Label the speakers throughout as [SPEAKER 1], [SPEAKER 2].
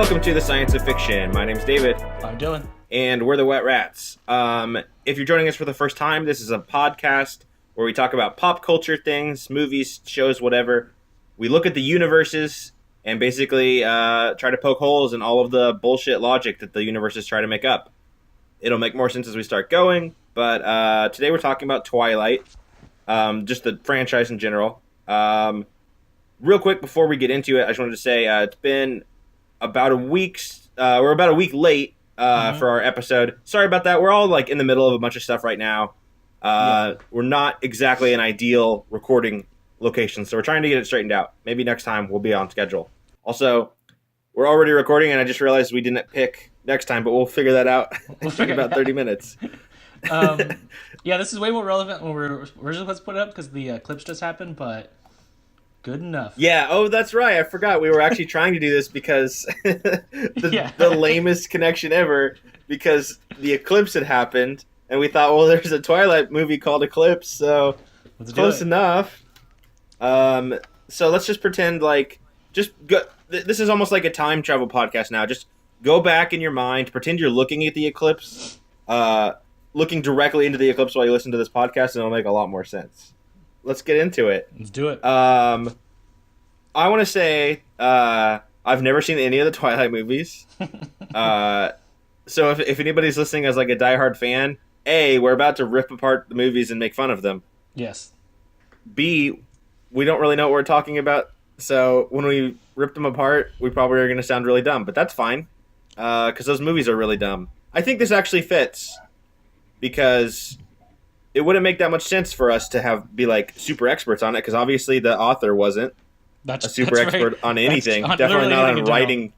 [SPEAKER 1] Welcome to the Science of Fiction. My name's David.
[SPEAKER 2] I'm Dylan.
[SPEAKER 1] And we're the Wet Rats. If you're joining us for the first time, this is a podcast where we talk about pop culture things, movies, shows, whatever. We look at the universes and basically try to poke holes in all of the bullshit logic that the universes try to make up. It'll make more sense as we start going, but today we're talking about Twilight, just the franchise in general. Real quick, before we get into it, I just wanted to say it's been about a week. We're about a week late for our episode. Sorry about that. We're all like in the middle of a bunch of stuff right now. We're not exactly an ideal recording location, so we're trying to get it straightened out. Maybe next time we'll be on schedule. Also, we're already recording, and I just realized we didn't pick next time, but we'll figure that out in about 30 minutes.
[SPEAKER 2] Yeah, this is way more relevant when we're originally supposed to put it up because the eclipse just happened, but good enough.
[SPEAKER 1] Yeah, oh, that's right. I forgot. We were actually trying to do this because the lamest connection ever, because the eclipse had happened, and we thought, well, there's a Twilight movie called Eclipse, so close enough. So let's just pretend like, just go. This is almost like a time travel podcast now. Just go back in your mind, pretend you're looking at the eclipse, looking directly into the eclipse while you listen to this podcast, and it'll make a lot more sense. Let's get into it.
[SPEAKER 2] Let's do it.
[SPEAKER 1] I want to say I've never seen any of the Twilight movies. So if anybody's listening as like a diehard fan, A, we're about to rip apart the movies and make fun of them.
[SPEAKER 2] Yes.
[SPEAKER 1] B, we don't really know what we're talking about. So when we rip them apart, we probably are going to sound really dumb. But that's fine, because those movies are really dumb. I think this actually fits, because it wouldn't make that much sense for us to be like super experts on it, because obviously the author wasn't a super expert on anything. Definitely not on writing.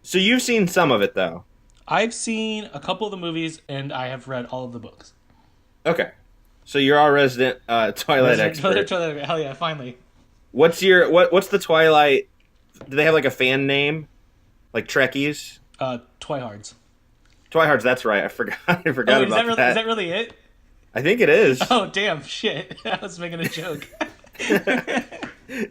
[SPEAKER 1] So you've seen some of it, though.
[SPEAKER 2] I've seen a couple of the movies, and I have read all of the books.
[SPEAKER 1] Okay. So you're our resident Twilight expert.
[SPEAKER 2] Hell yeah, finally.
[SPEAKER 1] What's the Twilight? Do they have like a fan name? Like Trekkies?
[SPEAKER 2] Twihards.
[SPEAKER 1] Twihards, that's right. I forgot about that.
[SPEAKER 2] Is that really it?
[SPEAKER 1] I think it is.
[SPEAKER 2] Oh, damn, shit. I was making a joke.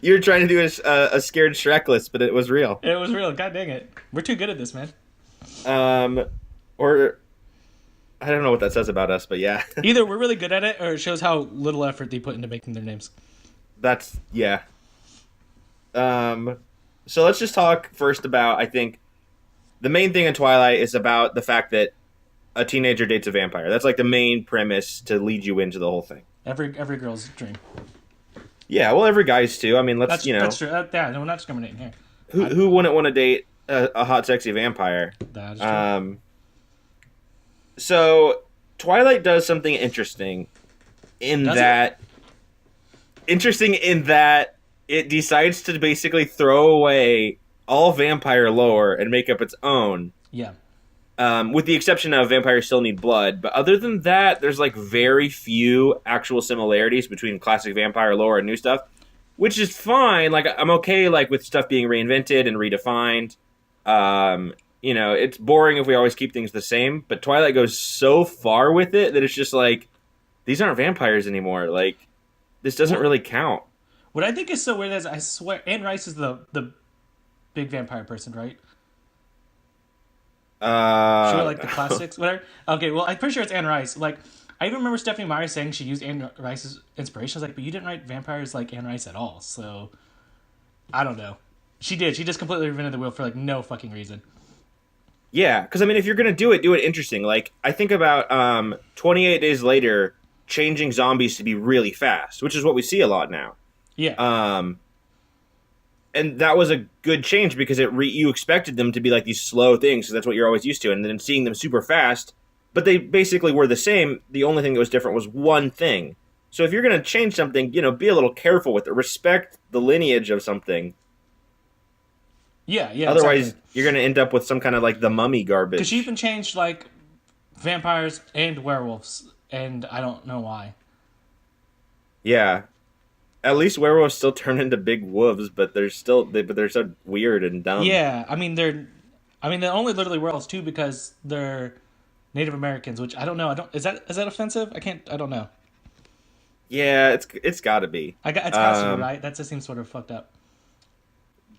[SPEAKER 1] You were trying to do a scared Shrek list, but it was real.
[SPEAKER 2] It was real. God dang it. We're too good at this, man.
[SPEAKER 1] Or I don't know what that says about us, but yeah.
[SPEAKER 2] Either we're really good at it, or it shows how little effort they put into making their names.
[SPEAKER 1] That's, yeah. So let's just talk first about, I think, the main thing in Twilight is about the fact that a teenager dates a vampire. That's like the main premise to lead you into the whole thing.
[SPEAKER 2] Every girl's dream.
[SPEAKER 1] Yeah, well, every guy's too. I mean,
[SPEAKER 2] That's true. Yeah, no, we're not discriminating here.
[SPEAKER 1] Who wouldn't want to date a hot, sexy vampire?
[SPEAKER 2] That's true.
[SPEAKER 1] So Twilight does something interesting in that it decides to basically throw away all vampire lore and make up its own.
[SPEAKER 2] Yeah.
[SPEAKER 1] With the exception of vampires still need blood. But other than that, there's like very few actual similarities between classic vampire lore and new stuff, which is fine. Like, I'm okay like with stuff being reinvented and redefined. It's boring if we always keep things the same, but Twilight goes so far with it that it's just like, these aren't vampires anymore. Like, this doesn't really count.
[SPEAKER 2] What I think is so weird is, I swear, Anne Rice is the big vampire person, right? Sure, like the classics, whatever. Okay, well, I'm pretty sure it's Anne Rice. Like, I even remember Stephanie Meyer saying she used Anne Rice's inspiration. I was like, but you didn't write vampires like Anne Rice at all, so I don't know. She did. She just completely reinvented the wheel for like no fucking reason.
[SPEAKER 1] Yeah, because I mean, if you're gonna do it interesting. Like, I think about 28 Days Later changing zombies to be really fast, which is what we see a lot now.
[SPEAKER 2] Yeah.
[SPEAKER 1] And that was a good change because you expected them to be like these slow things, because that's what you're always used to, and then seeing them super fast, but they basically were the same. The only thing that was different was one thing. So if you're going to change something, be a little careful with it. Respect the lineage of something.
[SPEAKER 2] Yeah.
[SPEAKER 1] Otherwise,
[SPEAKER 2] exactly.
[SPEAKER 1] You're going to end up with some kind of like the Mummy garbage.
[SPEAKER 2] Because she even changed like vampires and werewolves, and I don't know why.
[SPEAKER 1] Yeah. At least werewolves still turn into big wolves, but they're so weird and dumb.
[SPEAKER 2] Yeah, I mean they're only literally werewolves too because they're Native Americans, which I don't know. Is that offensive? I don't know.
[SPEAKER 1] Yeah, it's got to be.
[SPEAKER 2] It's got to be, right? That just seems sort of fucked up.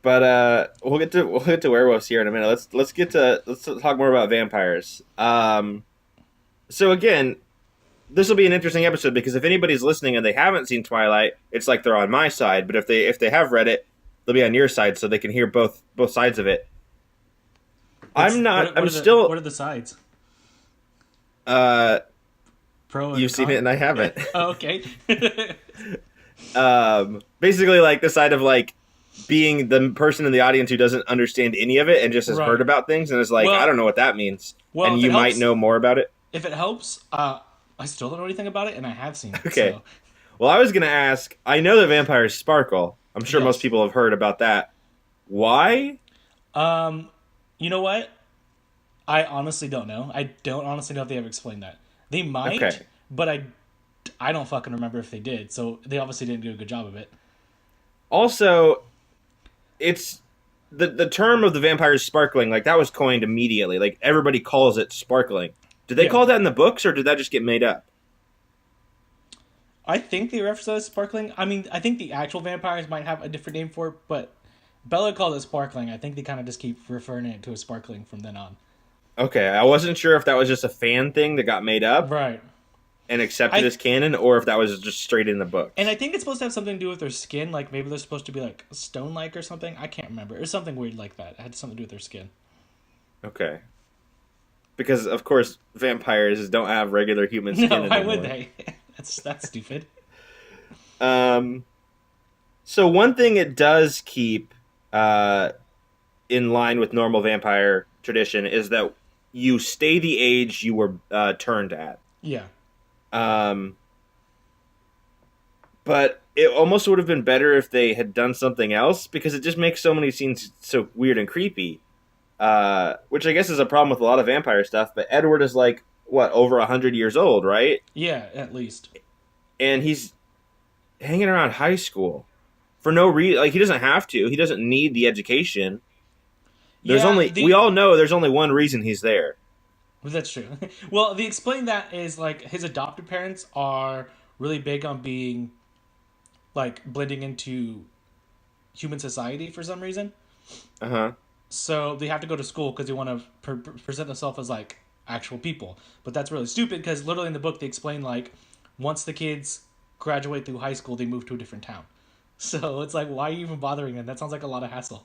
[SPEAKER 1] But we'll get to werewolves here in a minute. Let's talk more about vampires. So again, this will be an interesting episode because if anybody's listening and they haven't seen Twilight, it's like they're on my side. But if they have read it, they'll be on your side, so they can hear both sides of it. I'm not.
[SPEAKER 2] What
[SPEAKER 1] I'm
[SPEAKER 2] are
[SPEAKER 1] still.
[SPEAKER 2] What are the sides?
[SPEAKER 1] Uh,
[SPEAKER 2] Pro and
[SPEAKER 1] you've seen
[SPEAKER 2] con?
[SPEAKER 1] it and I haven't.
[SPEAKER 2] Oh, okay.
[SPEAKER 1] Basically, like the side of like being the person in the audience who doesn't understand any of it and just has
[SPEAKER 2] Right.
[SPEAKER 1] heard about things and is like,
[SPEAKER 2] Well-
[SPEAKER 1] I don't know what that means,
[SPEAKER 2] well,
[SPEAKER 1] and
[SPEAKER 2] if
[SPEAKER 1] you
[SPEAKER 2] it
[SPEAKER 1] might
[SPEAKER 2] helps-
[SPEAKER 1] know more about it.
[SPEAKER 2] If it helps, I still don't know anything about it, and I have seen it.
[SPEAKER 1] Okay.
[SPEAKER 2] So.
[SPEAKER 1] Well, I was gonna ask. I know that vampires sparkle. I'm sure
[SPEAKER 2] Yes.
[SPEAKER 1] most people have heard about that. Why?
[SPEAKER 2] You know what? I honestly don't know. I don't honestly know if they ever explained that. They might,
[SPEAKER 1] Okay.
[SPEAKER 2] but I don't fucking remember if they did. So they obviously didn't do a good job of it.
[SPEAKER 1] Also, it's the term of the vampires sparkling. Like that was coined immediately. Like everybody calls it sparkling. Did they
[SPEAKER 2] Yeah.
[SPEAKER 1] call that in the books, or did that just get made up?
[SPEAKER 2] I think they referenced it as sparkling. I mean, I think the actual vampires might have a different name for it, but Bella called it sparkling. I think they kind of just keep referring it to as sparkling from then on.
[SPEAKER 1] Okay, I wasn't sure if that was just a fan thing that got made up
[SPEAKER 2] Right.
[SPEAKER 1] and accepted as canon, or if that was just straight in the book.
[SPEAKER 2] And I think it's supposed to have something to do with their skin. Like maybe they're supposed to be like stone-like or something. I can't remember. It was something weird like that. It had something to do with their skin.
[SPEAKER 1] Okay. Because of course vampires don't have regular human skin
[SPEAKER 2] No, why
[SPEAKER 1] anymore.
[SPEAKER 2] would they? That's stupid.
[SPEAKER 1] So one thing it does keep in line with normal vampire tradition is that you stay the age you were turned at.
[SPEAKER 2] Yeah.
[SPEAKER 1] But it almost would have been better if they had done something else because it just makes so many scenes so weird and creepy. Which I guess is a problem with a lot of vampire stuff. But Edward is like what, over 100 years old, right?
[SPEAKER 2] Yeah, at least.
[SPEAKER 1] And he's hanging around high school for no reason. Like he doesn't have to. He doesn't need the education. There's we all know there's only one reason he's there.
[SPEAKER 2] That's true. Well, the explain that is like his adopted parents are really big on being like blending into human society for some reason.
[SPEAKER 1] Uh-huh.
[SPEAKER 2] So they have to go to school because they want to present themselves as like actual people. But that's really stupid because literally in the book they explain like once the kids graduate through high school, they move to a different town. So it's like, why are you even bothering them? That sounds like a lot of hassle.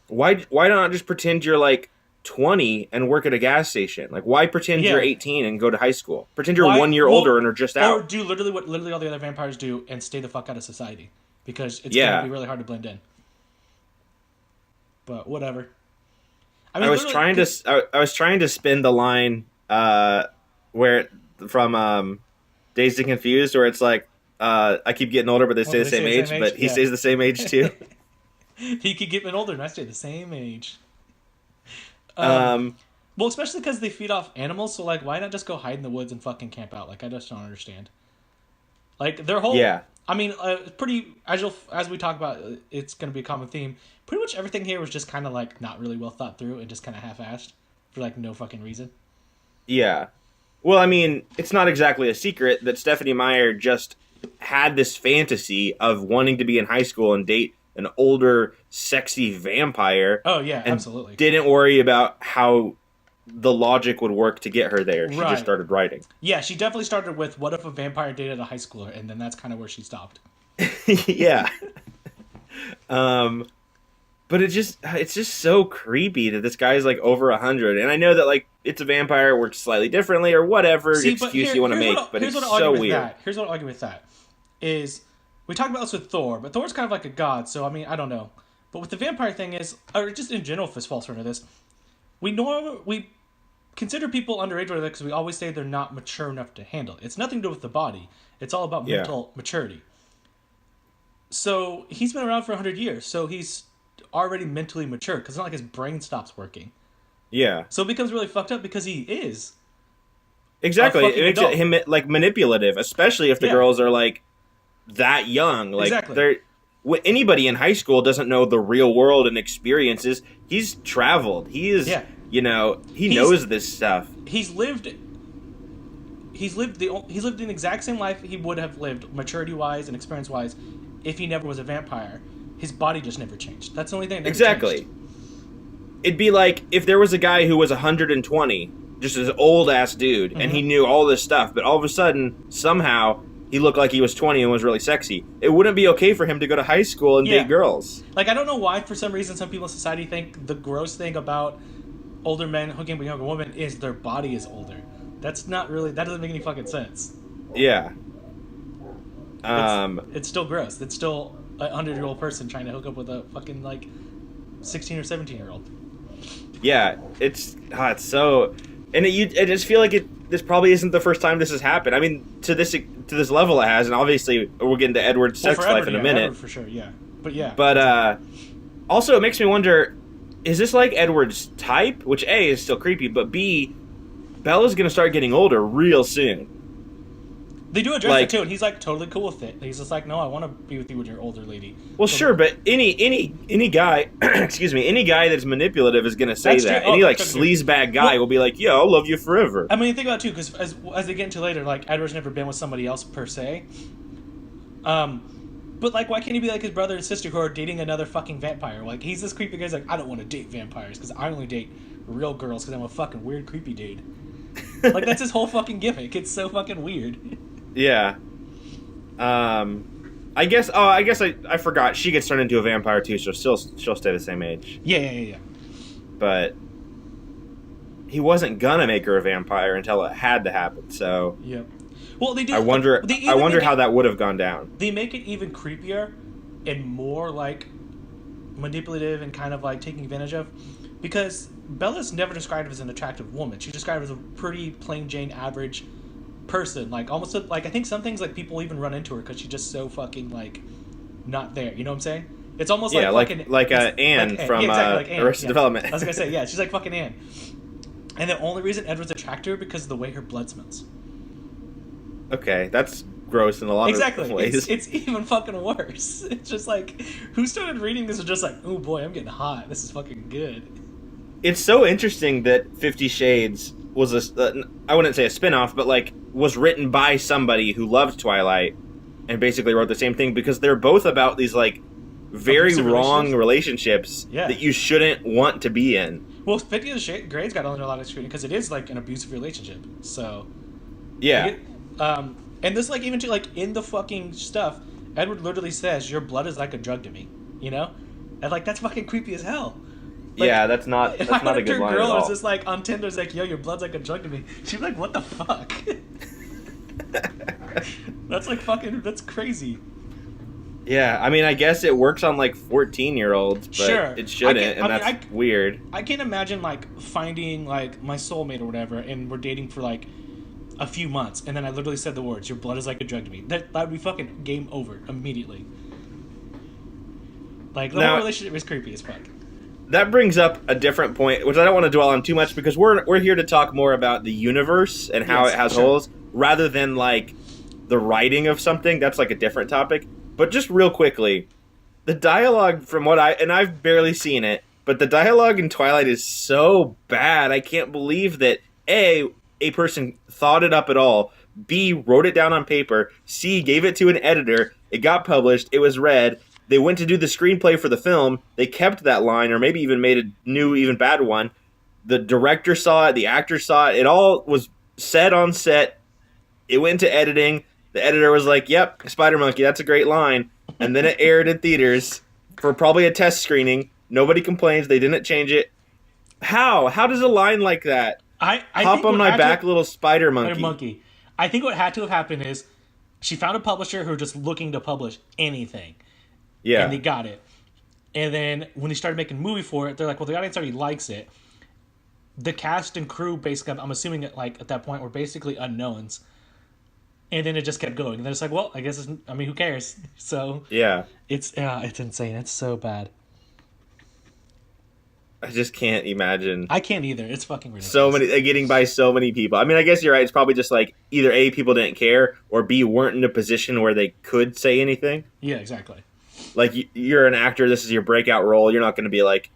[SPEAKER 1] Why not just pretend you're like 20 and work at a gas station? Like why pretend
[SPEAKER 2] Yeah.
[SPEAKER 1] you're 18 and go to high school? Pretend you're
[SPEAKER 2] Why-
[SPEAKER 1] 1 year
[SPEAKER 2] well,
[SPEAKER 1] older and are just
[SPEAKER 2] Or
[SPEAKER 1] out.
[SPEAKER 2] do literally what literally all the other vampires do and stay the fuck out of society. Because it's
[SPEAKER 1] Yeah.
[SPEAKER 2] going to be really hard to blend in. But whatever. I
[SPEAKER 1] I was trying to spin the line where from Dazed and Confused where it's like I keep getting older but they stay the same age, but he
[SPEAKER 2] Yeah.
[SPEAKER 1] stays the same age too.
[SPEAKER 2] He keep getting older and I stay the same age.
[SPEAKER 1] Um
[SPEAKER 2] Well, especially because they feed off animals, so like, why not just go hide in the woods and fucking camp out? Like, I just don't understand. Like their whole,
[SPEAKER 1] Yeah.
[SPEAKER 2] I mean, pretty as we talk about, it's going to be a common theme. Pretty much everything here was just kind of like not really well thought through and just kind of half-assed for like no fucking reason.
[SPEAKER 1] Yeah. Well, I mean, it's not exactly a secret that Stephanie Meyer just had this fantasy of wanting to be in high school and date an older, sexy vampire.
[SPEAKER 2] Oh yeah,
[SPEAKER 1] and
[SPEAKER 2] absolutely.
[SPEAKER 1] Didn't worry about how the logic would work to get her there. She
[SPEAKER 2] Right.
[SPEAKER 1] just started writing.
[SPEAKER 2] Yeah, she definitely started with what if a vampire dated a high schooler, and then that's kind of where she stopped.
[SPEAKER 1] Yeah. But it's just so creepy that this guy's like over 100, and I know that like it's a vampire, works slightly differently or whatever
[SPEAKER 2] See, but
[SPEAKER 1] excuse you want to make, but it's so weird.
[SPEAKER 2] Here's what I'll argue with that. Is we talked about this with Thor, but Thor's kind of like a god, so I mean I don't know. But with the vampire thing is, or just in general, if this falls into this, we consider people underage because we always say they're not mature enough to handle it. It's nothing to do with the body. It's all about mental maturity. So he's been around for 100 years, so he's already mentally mature because it's not like his brain stops working.
[SPEAKER 1] Yeah.
[SPEAKER 2] So it becomes really fucked up because he is.
[SPEAKER 1] Exactly.
[SPEAKER 2] A
[SPEAKER 1] It
[SPEAKER 2] fucking
[SPEAKER 1] makes
[SPEAKER 2] adult.
[SPEAKER 1] him like manipulative, especially if the
[SPEAKER 2] Yeah.
[SPEAKER 1] girls are like that young. Like
[SPEAKER 2] Exactly.
[SPEAKER 1] anybody in high school doesn't know the real world and experiences. He's traveled. He is,
[SPEAKER 2] Yeah.
[SPEAKER 1] he knows this stuff.
[SPEAKER 2] He's lived the exact same life he would have lived maturity wise and experience wise if he never was a vampire, His body just never changed. That's the only thing that
[SPEAKER 1] Exactly.
[SPEAKER 2] changed.
[SPEAKER 1] It'd be like if there was a guy who was 120, just an old-ass dude, and he knew all this stuff, but all of a sudden, somehow, he looked like he was 20 and was really sexy. It wouldn't be okay for him to go to high school and date girls.
[SPEAKER 2] Like, I don't know why, for some reason, some people in society think the gross thing about older men hooking up with younger women is their body is older. That's not really... That doesn't make any fucking sense.
[SPEAKER 1] Yeah.
[SPEAKER 2] It's still gross. It's still a 100-year-old person trying to hook up with a fucking, like, 16 or 17-year-old.
[SPEAKER 1] Yeah, it's so... And I just feel like this probably isn't the first time this has happened. I mean, to this level it has, and obviously we'll get into Edward's sex life in a minute.
[SPEAKER 2] Edward for sure, yeah. But yeah.
[SPEAKER 1] But also it makes me wonder, is this like Edward's type? Which A, is still creepy, but B, Bella's going to start getting older real soon.
[SPEAKER 2] They do address it too, and he's like totally cool with it. He's just like, no, I want to be with you when you're older lady.
[SPEAKER 1] Well, so, sure, but any guy, excuse me, any guy that's manipulative is going to say that. Any like sleazebag guy will be like, "Yeah, I'll love you forever."
[SPEAKER 2] I mean, think about it too, because as they get into later, like Edward's never been with somebody else per se. But like, why can't he be like his brother and sister who are dating another fucking vampire? Like, he's this creepy guy's like, I don't want to date vampires because I only date real girls because I'm a fucking weird creepy dude. Like, that's his whole fucking gimmick. It's so fucking weird.
[SPEAKER 1] Yeah. I guess I forgot. She gets turned into a vampire too, so she'll stay the same age.
[SPEAKER 2] Yeah.
[SPEAKER 1] But he wasn't gonna make her a vampire until it had to happen, so...
[SPEAKER 2] Yep. Well, they do...
[SPEAKER 1] I wonder how that would have gone down.
[SPEAKER 2] They make it even creepier and more, like, manipulative and kind of, like, taking advantage of. Because Bella's never described as an attractive woman. She's described as a pretty plain Jane average person. Like, almost, like, I think some things, like, people even run into her because she's just so fucking, like, not there. You know what I'm saying? It's almost
[SPEAKER 1] Anne
[SPEAKER 2] Anne.
[SPEAKER 1] From
[SPEAKER 2] Anne.
[SPEAKER 1] Arrested Development.
[SPEAKER 2] I was going to say, yeah, she's like fucking Anne. And the only reason Edward's attracted to her because of the way her blood smells.
[SPEAKER 1] Okay, that's gross in a lot of ways.
[SPEAKER 2] It's even fucking worse. It's just like, who started reading this and just like, oh boy, I'm getting hot. This is fucking good.
[SPEAKER 1] It's so interesting that 50 Shades was I wouldn't say a spin-off, but like was written by somebody who loved Twilight and basically wrote the same thing because they're both about these like very wrong relationships that you shouldn't want to be in.
[SPEAKER 2] Well, 50 Shades got under a lot of scrutiny because it is like an abusive relationship. So
[SPEAKER 1] yeah.
[SPEAKER 2] And this, like, even to, like, in the fucking stuff, Edward literally says, your blood is like a drug to me, you know? And, like, that's fucking creepy as hell. Like,
[SPEAKER 1] yeah, that's not a good line at all.
[SPEAKER 2] Girl is just, like, on Tinder, is like, yo, your blood's like a drug to me. She'd be like, what the fuck? That's, like, fucking, that's crazy.
[SPEAKER 1] Yeah, I mean, I guess it works on, like, 14-year-olds, but it shouldn't, that's weird.
[SPEAKER 2] I can't imagine, like, finding, like, my soulmate or whatever, and we're dating for, like, a few months, and then I literally said the words, your blood is like a drug to me. That would be fucking game over immediately. Like, the whole relationship is creepy as fuck.
[SPEAKER 1] That brings up a different point, which I don't want to dwell on too much, because we're here to talk more about the universe and how it has holes, rather than, like, the writing of something. That's, like, a different topic. But just real quickly, the dialogue from and I've barely seen it, but the dialogue in Twilight is so bad. I can't believe that, a person thought it up at all, B, wrote it down on paper, C, gave it to an editor, it got published, it was read, they went to do the screenplay for the film, they kept that line, or maybe even made a new, even bad one, the director saw it, the actor saw it all was said on set, it went to editing, the editor was like, yep, Spider Monkey, that's a great line, and then it aired in theaters for probably a test screening, nobody complains, they didn't change it. How does a line like that
[SPEAKER 2] I
[SPEAKER 1] hop on my back, little spider monkey.
[SPEAKER 2] I think what had to have happened is she found a publisher who were just looking to publish anything.
[SPEAKER 1] Yeah.
[SPEAKER 2] And they got it. And then when they started making a movie for it, they're like, well, the audience already likes it. The cast and crew, basically, I'm assuming at that point, were basically unknowns. And then it just kept going. And then it's like, well, I guess who cares? So
[SPEAKER 1] yeah,
[SPEAKER 2] it's insane. It's so bad.
[SPEAKER 1] I just can't imagine.
[SPEAKER 2] I can't either. It's fucking ridiculous.
[SPEAKER 1] So many, getting by so many people. I mean, I guess you're right. It's probably just like either A, people didn't care, or B, weren't in a position where they could say anything.
[SPEAKER 2] Yeah, exactly.
[SPEAKER 1] Like, you're an actor, this is your breakout role. You're not going to be like,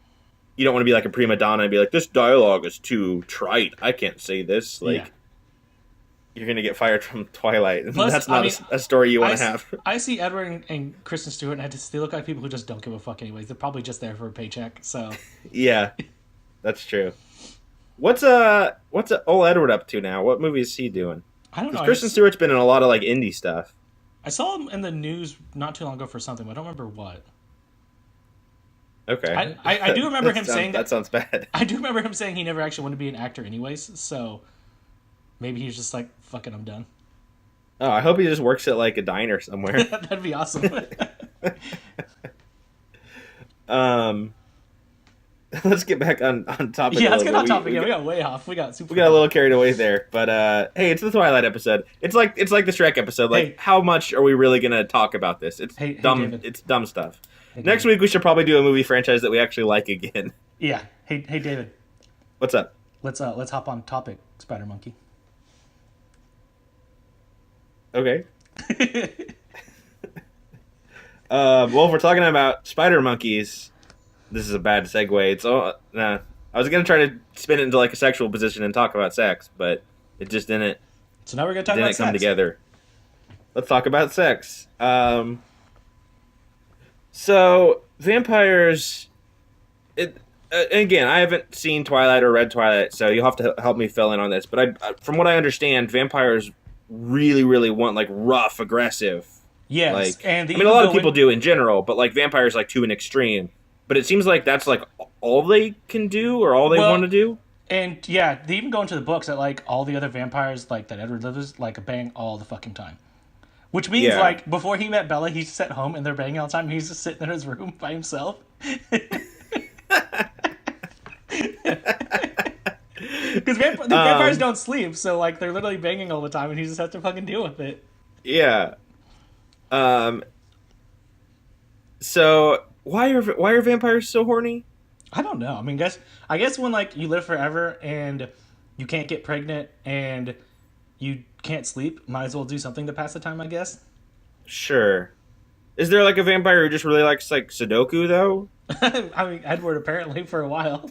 [SPEAKER 1] you don't want to be like a prima donna and be like, this dialogue is too trite. I can't say this. Like, you're gonna get fired from Twilight.
[SPEAKER 2] Plus,
[SPEAKER 1] That's not a story you want to
[SPEAKER 2] I
[SPEAKER 1] have.
[SPEAKER 2] I see Edward and Kristen Stewart, and they look like people who just don't give a fuck anyways. They're probably just there for a paycheck. So
[SPEAKER 1] Yeah, that's true. What's old Edward up to now? What movie is he doing?
[SPEAKER 2] I don't know.
[SPEAKER 1] Kristen Stewart's been in a lot of like indie stuff.
[SPEAKER 2] I saw him in the news not too long ago for something, but I don't remember what.
[SPEAKER 1] Okay.
[SPEAKER 2] I do remember him saying
[SPEAKER 1] that sounds bad.
[SPEAKER 2] I do remember him saying he never actually wanted to be an actor anyways, so maybe he's just like, fuck it, I'm done.
[SPEAKER 1] Oh, I hope he just works at like a diner somewhere.
[SPEAKER 2] That'd be awesome.
[SPEAKER 1] Let's get back on topic.
[SPEAKER 2] Yeah, let's get on topic. We got way off. We got
[SPEAKER 1] a little carried away there. But hey, it's the Twilight episode. It's like the Shrek episode. Like, hey, how much are we really gonna talk about this? It's dumb. Hey, it's dumb stuff. Hey, next week we should probably do a movie franchise that we actually like again.
[SPEAKER 2] Yeah. Hey David.
[SPEAKER 1] What's up?
[SPEAKER 2] Let's hop on topic, Spider Monkey.
[SPEAKER 1] Okay. Well, if we're talking about spider monkeys, this is a bad segue. I was gonna try to spin it into like a sexual position and talk about sex, but it just didn't.
[SPEAKER 2] So now we're gonna talk about sex.
[SPEAKER 1] Didn't come together. Let's talk about sex. So vampires. Again, I haven't seen Twilight or read Twilight, so you'll have to help me fill in on this. But from what I understand, vampires really, really want like rough, aggressive.
[SPEAKER 2] Yes,
[SPEAKER 1] like,
[SPEAKER 2] and
[SPEAKER 1] a lot of people do in general, but like vampires like to an extreme. But it seems like that's like all they can do or all they want to do.
[SPEAKER 2] And yeah, they even go into the books that like all the other vampires like that Edward lives like bang all the fucking time. Which means like before he met Bella, he's at home and they're banging all the time. He's just sitting in his room by himself. Because vampires don't sleep, so like they're literally banging all the time, and he just has to fucking deal with it.
[SPEAKER 1] Yeah. So why are vampires so horny?
[SPEAKER 2] I don't know. I mean, I guess when like you live forever and you can't get pregnant and you can't sleep, might as well do something to pass the time, I guess.
[SPEAKER 1] Sure. Is there like a vampire who just really likes like Sudoku though?
[SPEAKER 2] I mean, Edward apparently for a while.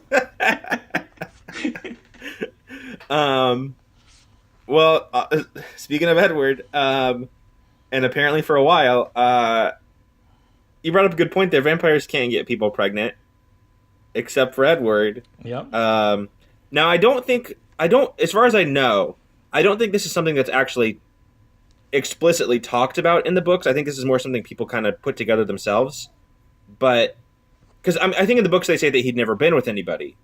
[SPEAKER 1] Well, speaking of Edward, and apparently for a while, you brought up a good point there. Vampires can't get people pregnant, except for Edward.
[SPEAKER 2] Yep.
[SPEAKER 1] Now I don't, as far as I know, I don't think this is something that's actually explicitly talked about in the books. I think this is more something people kind of put together themselves. But, because I think in the books they say that he'd never been with anybody.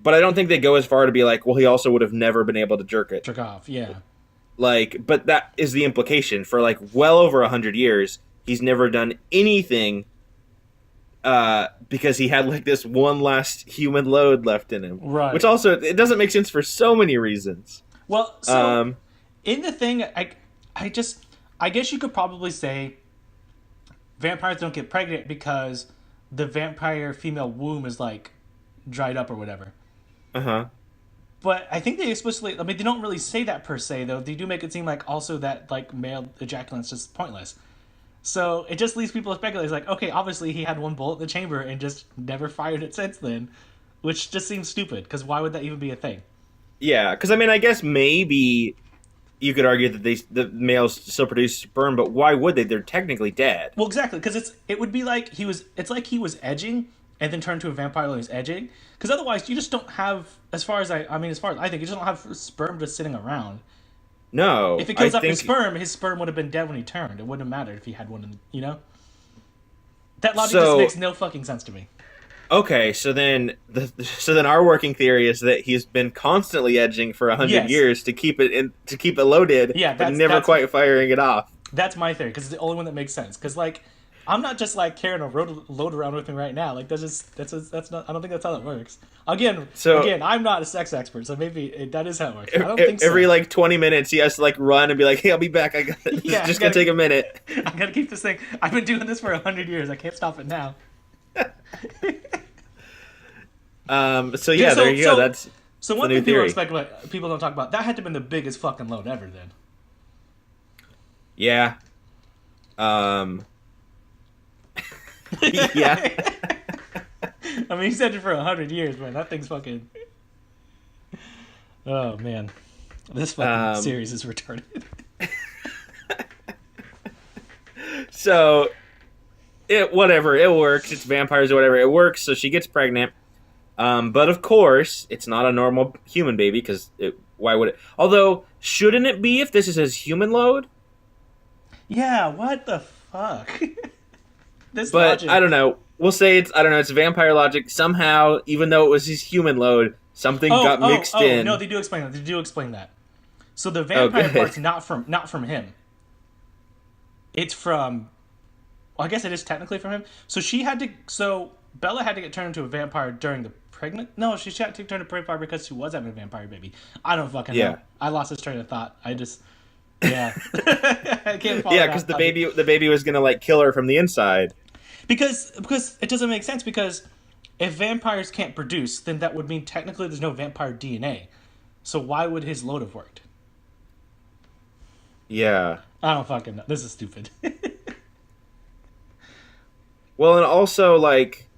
[SPEAKER 1] But I don't think they go as far to be like, well, he also would have never been able to jerk
[SPEAKER 2] off, yeah.
[SPEAKER 1] Like, but that is the implication. For like well over 100 years, he's never done anything because he had like this one last human load left in him.
[SPEAKER 2] Right.
[SPEAKER 1] Which also, it doesn't make sense for so many reasons.
[SPEAKER 2] Well, so in the thing, I guess you could probably say vampires don't get pregnant because the vampire female womb is like dried up or whatever.
[SPEAKER 1] Uh-huh.
[SPEAKER 2] But I think they explicitly, I mean, they don't really say that per se, though. They do make it seem like also that like male ejaculant's just pointless. So it just leaves people to speculate. It's like, okay, obviously he had one bullet in the chamber and just never fired it since then, which just seems stupid, because why would that even be a thing?
[SPEAKER 1] Yeah, because I mean, I guess maybe you could argue that the males still produce sperm, but why would they? They're technically dead.
[SPEAKER 2] Well, exactly, because it would be like it's like he was edging and then turned to a vampire while he was edging, because otherwise you just don't have, as far as I think, you just don't have sperm just sitting around.
[SPEAKER 1] No.
[SPEAKER 2] If it kills off his sperm would have been dead when he turned. It wouldn't have mattered if he had one, That logic just makes no fucking sense to me.
[SPEAKER 1] Okay, so then our working theory is that he's been constantly edging for 100 years to keep it loaded, but never quite firing it off.
[SPEAKER 2] That's my theory, because it's the only one that makes sense. Because like, I'm not just like carrying a load around with me right now. Like that's not. I don't think that's how that works. Again, I'm not a sex expert, so maybe that is how it works. I don't think so.
[SPEAKER 1] Every like 20 minutes, he has to like run and be like, "Hey, I'll be back. It's just gonna take a minute.
[SPEAKER 2] I gotta keep this thing. I've been doing this for 100 years. I can't stop it now."
[SPEAKER 1] So yeah, there you go. That's
[SPEAKER 2] so one thing people don't talk about. That had to have been the biggest fucking load ever. Then.
[SPEAKER 1] Yeah. Yeah.
[SPEAKER 2] I mean, he's had it for 100 years, man. That thing's fucking. Oh man. This fucking series is retarded.
[SPEAKER 1] So it works. It's vampires or whatever. It works. So she gets pregnant. But of course, it's not a normal human baby because why would it? Although, shouldn't it be if this is his human load?
[SPEAKER 2] Yeah, what the fuck? This
[SPEAKER 1] But
[SPEAKER 2] logic.
[SPEAKER 1] I don't know. We'll say it's I don't know. It's vampire logic. Somehow, even though it was his human load, something got mixed in.
[SPEAKER 2] No, they do explain that. They do explain that. So the vampire part's not from him. It's from. Well, I guess it is technically from him. So Bella had to get turned into a vampire during the pregnant. No, she had to turn into a vampire because she was having a vampire baby. I don't fucking know. I lost this train of thought. I just. Yeah. I can't follow.
[SPEAKER 1] Yeah, because the baby was gonna like kill her from the inside.
[SPEAKER 2] Because it doesn't make sense, because if vampires can't produce, then that would mean technically there's no vampire DNA. So why would his load have worked?
[SPEAKER 1] Yeah.
[SPEAKER 2] I don't fucking know. This is stupid.
[SPEAKER 1] Well, and also like,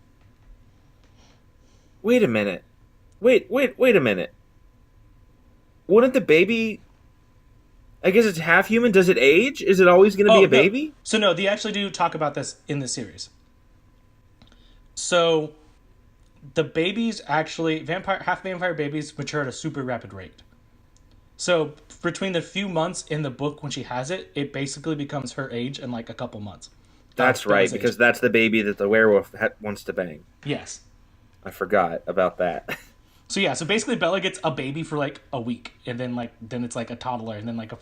[SPEAKER 1] wait a minute. Wait a minute. Wouldn't the baby? I guess it's half human. Does it age? Is it always going to be a baby?
[SPEAKER 2] No. So no, they actually do talk about this in the series. So, the babies actually half vampire babies mature at a super rapid rate. So between the few months in the book when she has it, it basically becomes her age in like a couple months.
[SPEAKER 1] That's right, because that's the baby that the werewolf wants to bang.
[SPEAKER 2] Yes.
[SPEAKER 1] I forgot about that.
[SPEAKER 2] So yeah, so basically Bella gets a baby for like a week, and then it's like a toddler, and then like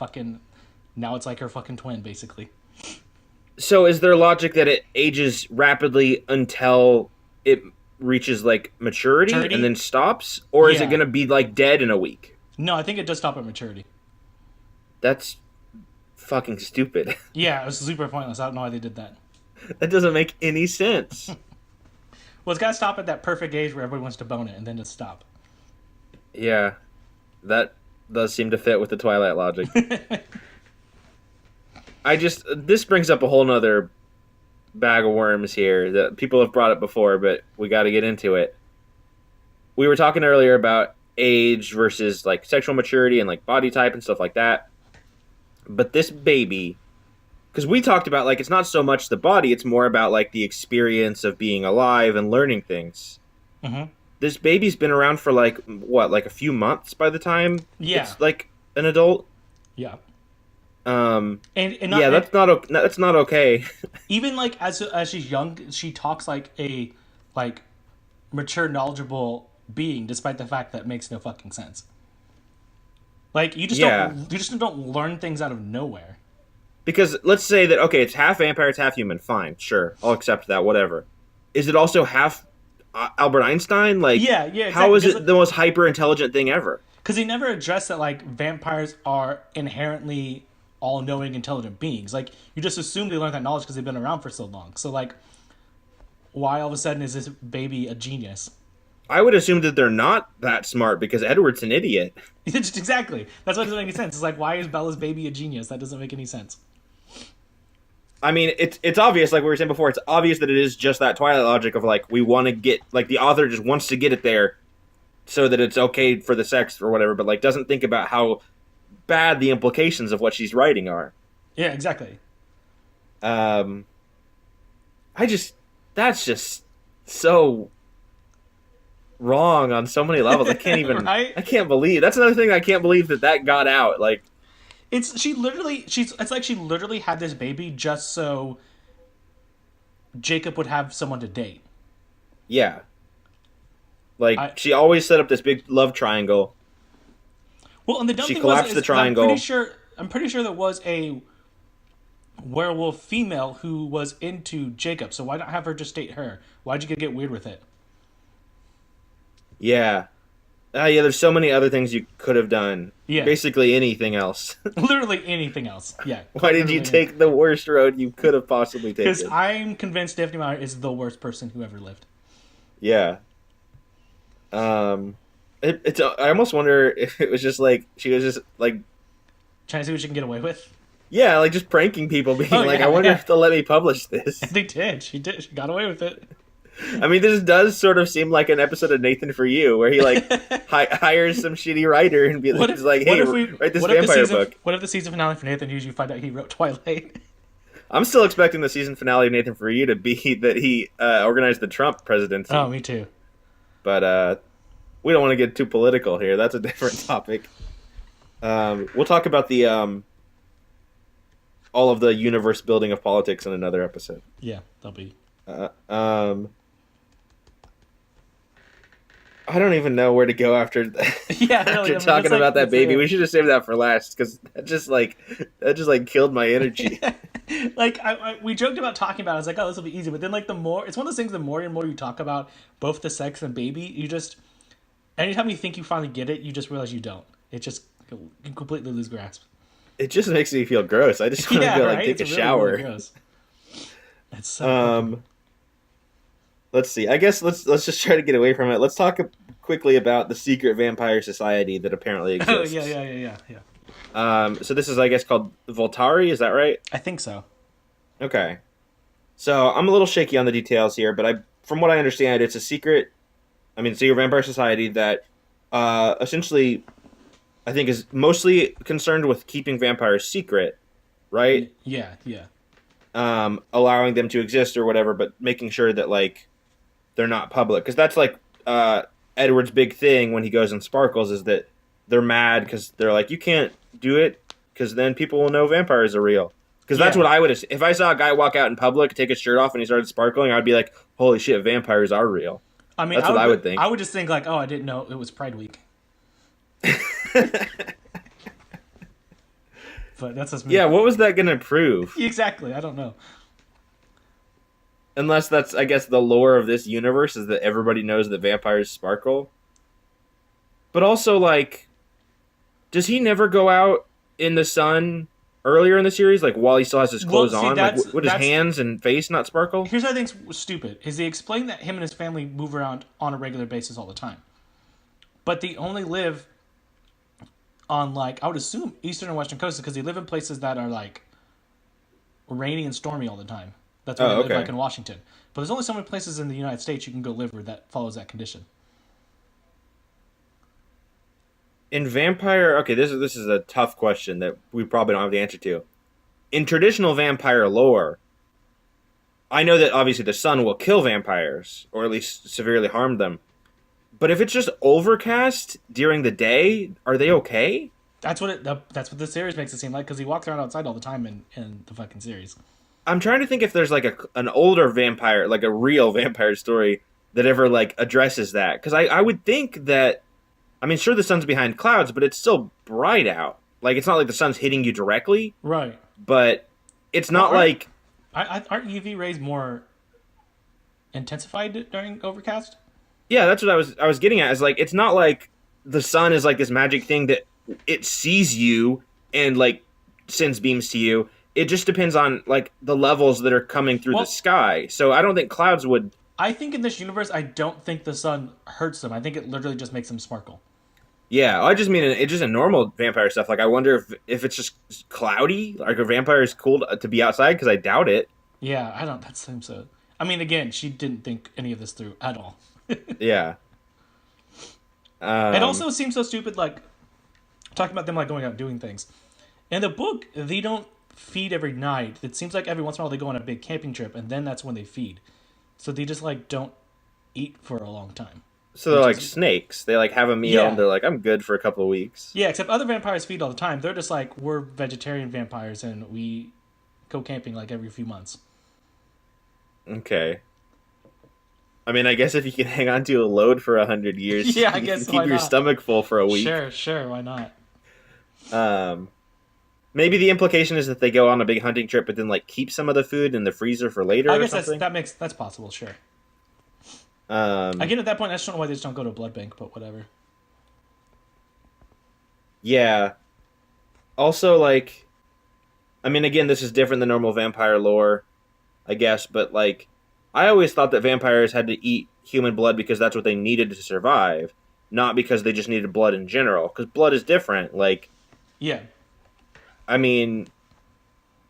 [SPEAKER 2] now it's like her fucking twin, basically.
[SPEAKER 1] So is there logic that it ages rapidly until it reaches like maturity? And then stops? Or is it going to be like dead in a week?
[SPEAKER 2] No, I think it does stop at maturity.
[SPEAKER 1] That's fucking stupid.
[SPEAKER 2] Yeah, it was super pointless. I don't know why they did that.
[SPEAKER 1] That doesn't make any sense.
[SPEAKER 2] Well, it's got to stop at that perfect age where everybody wants to bone it, and then just stop.
[SPEAKER 1] Yeah, that does seem to fit with the Twilight logic. This brings up a whole nother bag of worms here that people have brought up before, but we got to get into it. We were talking earlier about age versus like sexual maturity and like body type and stuff like that. But this baby, because we talked about like it's not so much the body, it's more about like the experience of being alive and learning things.
[SPEAKER 2] Mm-hmm.
[SPEAKER 1] This baby's been around for like what, like a few months by the time it's like an adult.
[SPEAKER 2] Yeah.
[SPEAKER 1] That's not okay.
[SPEAKER 2] Even like as she's young, she talks like a mature, knowledgeable being, despite the fact that it makes no fucking sense. Like you just don't learn things out of nowhere.
[SPEAKER 1] Because let's say that okay, it's half vampire, it's half human. Fine, sure, I'll accept that. Whatever. Is it also half Albert Einstein? Like,
[SPEAKER 2] yeah, exactly.
[SPEAKER 1] How is it the most hyper intelligent thing ever?
[SPEAKER 2] Because they never address that like vampires are inherently all-knowing, intelligent beings. Like you just assume they learned that knowledge because they've been around for so long. So like, why all of a sudden is this baby a genius?
[SPEAKER 1] I would assume that they're not that smart because Edward's an idiot.
[SPEAKER 2] Exactly. That's what doesn't make any sense. It's like, why is Bella's baby a genius? That doesn't make any sense.
[SPEAKER 1] I mean, it's obvious, like we were saying before, it's obvious that it is just that Twilight logic of, like, we want to get, like, the author just wants to get it there so that it's okay for the sex or whatever, but, like, doesn't think about how bad the implications of what she's writing are.
[SPEAKER 2] Yeah, exactly.
[SPEAKER 1] That's just so wrong on so many levels. I can't even,
[SPEAKER 2] right?
[SPEAKER 1] I can't believe, that's another thing I can't believe that got out, like.
[SPEAKER 2] It's like she literally had this baby just so Jacob would have someone to date.
[SPEAKER 1] Yeah. Like, she always set up this big love triangle.
[SPEAKER 2] Well, and the dumb
[SPEAKER 1] thing
[SPEAKER 2] collapsed
[SPEAKER 1] the triangle.
[SPEAKER 2] I'm pretty sure there was a werewolf female who was into Jacob, so why not have her just date her? Why'd you get weird with it?
[SPEAKER 1] Yeah. There's so many other things you could have done. Yeah. Basically anything else.
[SPEAKER 2] Literally anything else. Yeah.
[SPEAKER 1] Why did you take the worst road you could have possibly taken?
[SPEAKER 2] Because I'm convinced Stephanie Meyer is the worst person who ever lived.
[SPEAKER 1] Yeah. I almost wonder if it was just like, she was just like...
[SPEAKER 2] trying to see what she can get away with?
[SPEAKER 1] Yeah, like just pranking people, being I wonder if they'll let me publish this.
[SPEAKER 2] They did. She got away with it.
[SPEAKER 1] I mean, this does sort of seem like an episode of Nathan For You, where he like hires some shitty writer and be
[SPEAKER 2] What
[SPEAKER 1] like,
[SPEAKER 2] if,
[SPEAKER 1] like,
[SPEAKER 2] what
[SPEAKER 1] "Hey,
[SPEAKER 2] if we?
[SPEAKER 1] write this
[SPEAKER 2] What if the
[SPEAKER 1] vampire
[SPEAKER 2] season?
[SPEAKER 1] book."
[SPEAKER 2] What if the season finale for Nathan Hughes? You find out he wrote Twilight.
[SPEAKER 1] I'm still expecting the season finale of Nathan For You to be that he organized the Trump presidency.
[SPEAKER 2] Oh, me too.
[SPEAKER 1] But we don't want to get too political here. That's a different topic. We'll talk about the all of the universe building of politics in another episode.
[SPEAKER 2] Yeah, that'll be.
[SPEAKER 1] I don't even know where to go after
[SPEAKER 2] Yeah,
[SPEAKER 1] after
[SPEAKER 2] really.
[SPEAKER 1] talking about that baby.
[SPEAKER 2] Like,
[SPEAKER 1] We should have saved that for last because that just killed my energy.
[SPEAKER 2] like we joked about talking about it. I was like, oh, this will be easy. But then like the more it's one of those things, the more and more you talk about both the sex and baby, you just anytime you think you finally get it, you just realize you don't. It just you completely lose grasp.
[SPEAKER 1] It just makes me feel gross. I just want to go like take
[SPEAKER 2] It's
[SPEAKER 1] a
[SPEAKER 2] really,
[SPEAKER 1] shower.
[SPEAKER 2] really gross. It's so
[SPEAKER 1] Let's see. I guess let's just try to get away from it. Let's talk quickly about the secret vampire society that apparently exists.
[SPEAKER 2] Oh yeah.
[SPEAKER 1] So this is, I guess, called Voltari. Is that right?
[SPEAKER 2] I think so.
[SPEAKER 1] Okay. So I'm a little shaky on the details here, but from what I understand, it's a secret. I mean, secret vampire society that essentially, I think, is mostly concerned with keeping vampires secret, right?
[SPEAKER 2] Yeah.
[SPEAKER 1] Allowing them to exist or whatever, but making sure that like they're not public, because that's like Edward's big thing when he goes in Sparkles is that they're mad because they're like, you can't do it because then people will know vampires are real. Because that's what I would have. If I saw a guy walk out in public, take his shirt off, and he started sparkling, I'd be like, holy shit, vampires are real.
[SPEAKER 2] I mean,
[SPEAKER 1] that's what I would think.
[SPEAKER 2] I would just think like, oh, I didn't know it was Pride Week. But that's just me.
[SPEAKER 1] Yeah, what was that going to prove?
[SPEAKER 2] Exactly. I don't know.
[SPEAKER 1] Unless that's, I guess, the lore of this universe is that everybody knows that vampires sparkle. But also, like, does he never go out in the sun earlier in the series, like, while he still has his clothes on? Like, would his hands and face not sparkle?
[SPEAKER 2] Here's what I think's stupid, is they explain that him and his family move around on a regular basis all the time. But they only live on, like, I would assume eastern and western coasts because they live in places that are, like, rainy and stormy all the time. That's where they live, like in Washington. But there's only so many places in the United States you can go live where that follows that condition.
[SPEAKER 1] In vampire, okay, this is a tough question that we probably don't have the answer to. In traditional vampire lore, I know that obviously the sun will kill vampires, or at least severely harm them. But if it's just overcast during the day, are they okay?
[SPEAKER 2] That's what the series makes it seem like, because he walks around outside all the time in the fucking series.
[SPEAKER 1] I'm trying to think if there's like an older vampire, like a real vampire story that ever like addresses that. Because I would think that, I mean, sure, the sun's behind clouds, but it's still bright out. Like, it's not like the sun's hitting you directly.
[SPEAKER 2] Right.
[SPEAKER 1] But it's not like...
[SPEAKER 2] Aren't UV rays more intensified during overcast?
[SPEAKER 1] Yeah, that's what I was getting at. Is like, it's not like the sun is like this magic thing that it sees you and like sends beams to you. It just depends on like the levels that are coming through the sky. So I don't think clouds would...
[SPEAKER 2] I think in this universe, I don't think the sun hurts them. I think it literally just makes them sparkle.
[SPEAKER 1] Yeah, I just mean it's just a normal vampire stuff. Like, I wonder if it's just cloudy. Like, a vampire is cool to be outside, because I doubt it.
[SPEAKER 2] Yeah, I don't. That seems so. I mean, again, she didn't think any of this through at all.
[SPEAKER 1] Yeah.
[SPEAKER 2] It also seems so stupid, like, talking about them, like, going out and doing things. In the book, they don't feed every night. It seems like every once in a while they go on a big camping trip, and then that's when they feed. So they just, like, don't eat for a long time.
[SPEAKER 1] So they're like snakes. They, like, have a meal, and they're like, I'm good for a couple of weeks.
[SPEAKER 2] Yeah, except other vampires feed all the time. They're just like, we're vegetarian vampires, and we go camping, like, every few months.
[SPEAKER 1] Okay. I mean, I guess if you can hang on to a load for 100 years,
[SPEAKER 2] yeah, I guess
[SPEAKER 1] you can keep your stomach full for a week.
[SPEAKER 2] Sure, why not?
[SPEAKER 1] Maybe the implication is that they go on a big hunting trip, but then like keep some of the food in the freezer for later. I guess
[SPEAKER 2] that's possible. Sure. Again, at that point, I just don't know why they just don't go to a blood bank, but whatever.
[SPEAKER 1] Yeah. Also, like, I mean, again, this is different than normal vampire lore, I guess, but like, I always thought that vampires had to eat human blood because that's what they needed to survive, not because they just needed blood in general. Because blood is different. Like,
[SPEAKER 2] yeah.
[SPEAKER 1] I mean,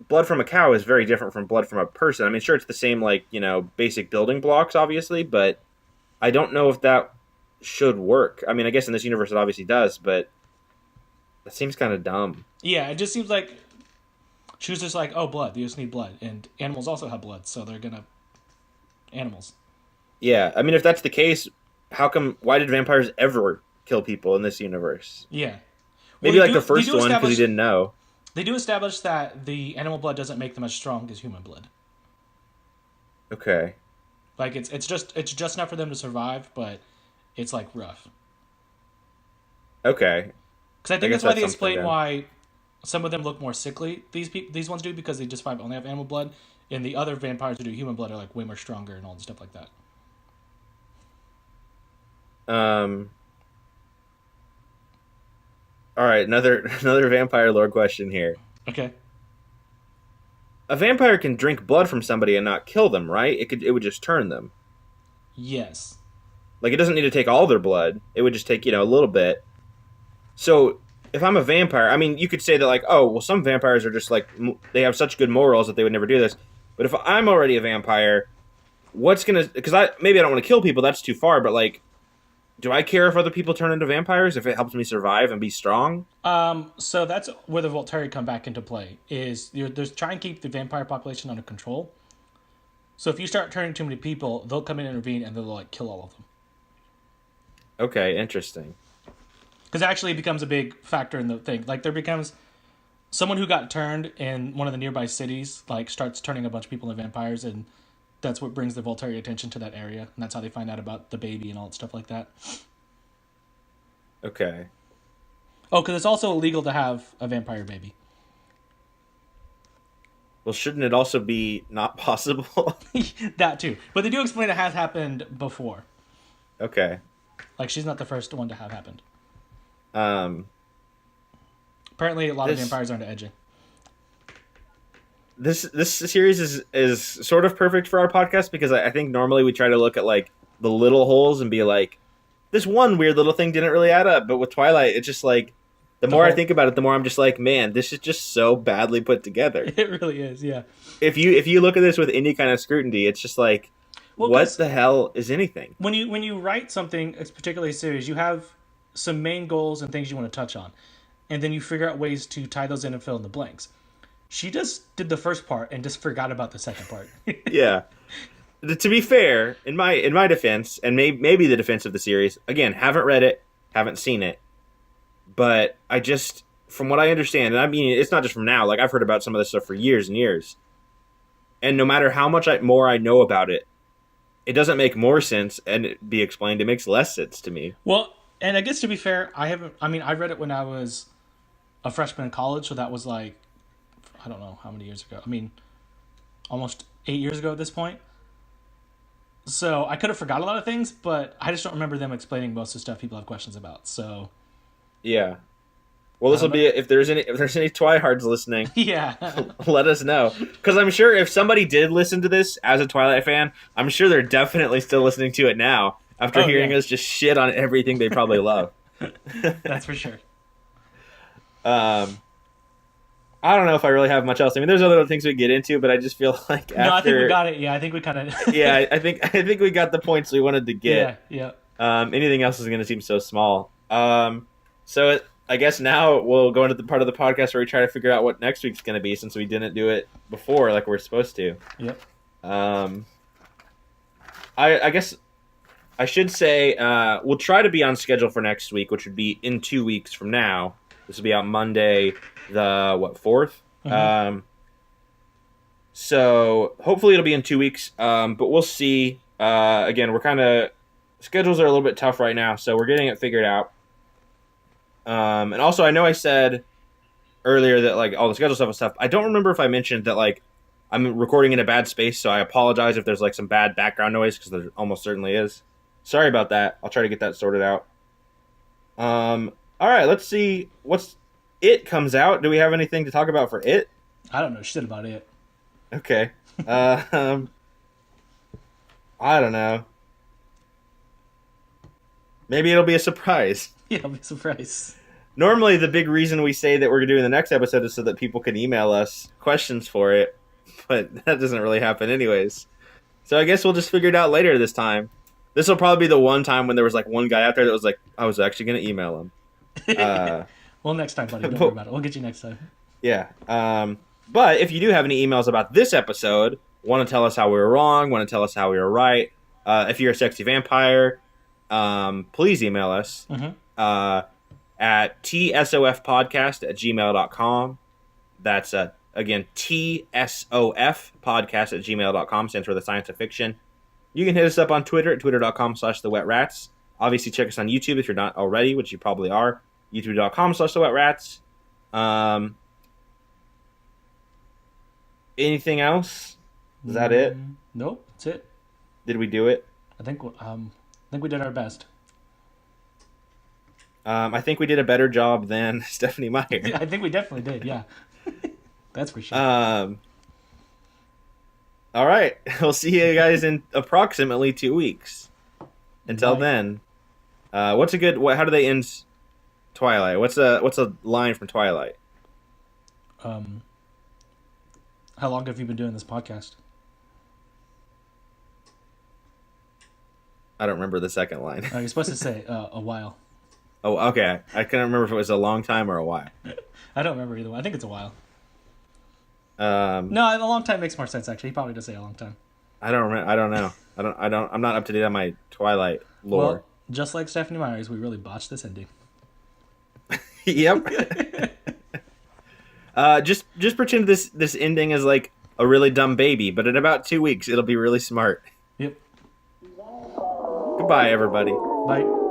[SPEAKER 1] blood from a cow is very different from blood from a person. I mean, sure, it's the same, like, basic building blocks, obviously, but I don't know if that should work. I mean, I guess in this universe it obviously does, but that seems kind of dumb.
[SPEAKER 2] Yeah, it just seems like she was just like, oh, blood. You just need blood. And animals also have blood, so they're going to... Animals.
[SPEAKER 1] Yeah, I mean, if that's the case, why did vampires ever kill people in this universe?
[SPEAKER 2] Yeah.
[SPEAKER 1] Maybe like the first one because he didn't know.
[SPEAKER 2] They do establish that the animal blood doesn't make them as strong as human blood.
[SPEAKER 1] Okay.
[SPEAKER 2] Like it's just enough for them to survive, but it's like rough.
[SPEAKER 1] Okay.
[SPEAKER 2] Because I think that's why they explain why some of them look more sickly. These ones do because they just only have animal blood, and the other vampires who do human blood are like way more stronger and all the stuff like that.
[SPEAKER 1] All right, another vampire lore question here.
[SPEAKER 2] Okay.
[SPEAKER 1] A vampire can drink blood from somebody and not kill them, right? It would just turn them.
[SPEAKER 2] Yes.
[SPEAKER 1] Like, it doesn't need to take all their blood. It would just take, a little bit. So, if I'm a vampire, I mean, you could say that, like, oh, well, some vampires are just, like, they have such good morals that they would never do this. But if I'm already a vampire, what's going to... Because maybe I don't want to kill people, that's too far, but, like, do I care if other people turn into vampires, if it helps me survive and be strong?
[SPEAKER 2] So that's where the Volturi come back into play, is they're trying to keep the vampire population under control. So if you start turning too many people, they'll come in and intervene, and they'll, like, kill all of them.
[SPEAKER 1] Okay, interesting.
[SPEAKER 2] Because actually it becomes a big factor in the thing. Like, there becomes someone who got turned in one of the nearby cities, like, starts turning a bunch of people into vampires, and that's what brings the Volturi attention to that area. And that's how they find out about the baby and all that stuff like that.
[SPEAKER 1] Okay.
[SPEAKER 2] Oh, because it's also illegal to have a vampire baby.
[SPEAKER 1] Well, shouldn't it also be not possible?
[SPEAKER 2] That too. But they do explain it has happened before.
[SPEAKER 1] Okay.
[SPEAKER 2] Like, she's not the first one to have happened.
[SPEAKER 1] Apparently
[SPEAKER 2] a lot of vampires are into edging.
[SPEAKER 1] This series is sort of perfect for our podcast because I think normally we try to look at, like, the little holes and be like, this one weird little thing didn't really add up. But with Twilight, it's just like, the more I think about it, the more I'm just like, man, this is just so badly put together.
[SPEAKER 2] It really is, yeah.
[SPEAKER 1] If you look at this with any kind of scrutiny, it's just like, what the hell is anything?
[SPEAKER 2] When you write something, it's particularly serious, you have some main goals and things you want to touch on, and then you figure out ways to tie those in and fill in the blanks. She just did the first part and just forgot about the second part.
[SPEAKER 1] Yeah. To be fair, in my defense, and maybe the defense of the series, again, haven't read it, haven't seen it, but I just, from what I understand, and I mean, it's not just from now, like, I've heard about some of this stuff for years and years, and no matter how much more I know about it, it doesn't make more sense and it be explained. It makes less sense to me.
[SPEAKER 2] Well, and I guess to be fair, I read it when I was a freshman in college, so that was like, I don't know how many years ago. I mean, almost 8 years ago at this point. So I could have forgot a lot of things, but I just don't remember them explaining most of the stuff people have questions about. So
[SPEAKER 1] yeah. Well, this will be, if there's any Twihards listening,
[SPEAKER 2] yeah,
[SPEAKER 1] let us know. Because I'm sure if somebody did listen to this as a Twilight fan, I'm sure they're definitely still listening to it now after hearing us just shit on everything they probably love.
[SPEAKER 2] That's for sure.
[SPEAKER 1] I don't know if I really have much else. I mean, there's other things we get into, but I just feel like after...
[SPEAKER 2] No, I think we got it. Yeah, I think we kind of...
[SPEAKER 1] Yeah, I think we got the points we wanted to get.
[SPEAKER 2] Yeah.
[SPEAKER 1] Anything else is going to seem so small. So I guess now we'll go into the part of the podcast where we try to figure out what next week's going to be, since we didn't do it before like we're supposed to.
[SPEAKER 2] Yep.
[SPEAKER 1] I guess I should say we'll try to be on schedule for next week, which would be in 2 weeks from now. This will be out Monday, the 4th.
[SPEAKER 2] Mm-hmm.
[SPEAKER 1] So hopefully it'll be in 2 weeks, but we'll see. Again, schedules are a little bit tough right now, so we're getting it figured out. And also, I know I said earlier that, like, all the schedule stuff was tough. I don't remember if I mentioned that, like, I'm recording in a bad space, so I apologize if there's, like, some bad background noise, because there almost certainly is. Sorry about that. I'll try to get that sorted out. All right, let's see. It comes out. Do we have anything to talk about for it?
[SPEAKER 2] I don't know shit about it.
[SPEAKER 1] Okay. I don't know. Maybe it'll be a surprise.
[SPEAKER 2] Yeah, it'll be a surprise.
[SPEAKER 1] Normally, the big reason we say that we're doing the next episode is so that people can email us questions for it, but that doesn't really happen anyways. So I guess we'll just figure it out later this time. This will probably be the one time when there was like one guy out there that was like, I was actually going to email him.
[SPEAKER 2] Well, next time, buddy. Don't worry about it. We'll get you next time.
[SPEAKER 1] Yeah. But if you do have any emails about this episode, want to tell us how we were wrong, want to tell us how we were right, if you're a sexy vampire, please email us at tsofpodcast@gmail.com. That's, again, tsofpodcast@gmail.com, stands for the science of fiction. You can hit us up on Twitter at twitter.com/thewetrats. Obviously, check us on YouTube if you're not already, which you probably are. youtube.com/thewetrats. Anything else? Is that it?
[SPEAKER 2] Nope, that's it.
[SPEAKER 1] Did we do it?
[SPEAKER 2] I think we did our best.
[SPEAKER 1] I think we did a better job than Stephanie Meyer.
[SPEAKER 2] I think we definitely did, yeah. That's for sure.
[SPEAKER 1] All right. We'll see you guys in approximately 2 weeks. Until then, what's a good? How do they end Twilight? What's a line from Twilight?
[SPEAKER 2] How long have you been doing this podcast?
[SPEAKER 1] I don't remember the second line.
[SPEAKER 2] You're supposed to say a while.
[SPEAKER 1] Oh, okay. I can't remember if it was a long time or a while.
[SPEAKER 2] I don't remember either one. I think it's a while.
[SPEAKER 1] No,
[SPEAKER 2] a long time makes more sense. Actually, he probably does say a long time.
[SPEAKER 1] I don't remember. I don't know. I'm not up to date on my Twilight lore.
[SPEAKER 2] Well, just like Stephanie Myers, we really botched this ending.
[SPEAKER 1] Yep. Just pretend this ending is like a really dumb baby, but in about 2 weeks it'll be really smart.
[SPEAKER 2] Yep.
[SPEAKER 1] Goodbye, everybody.
[SPEAKER 2] Bye.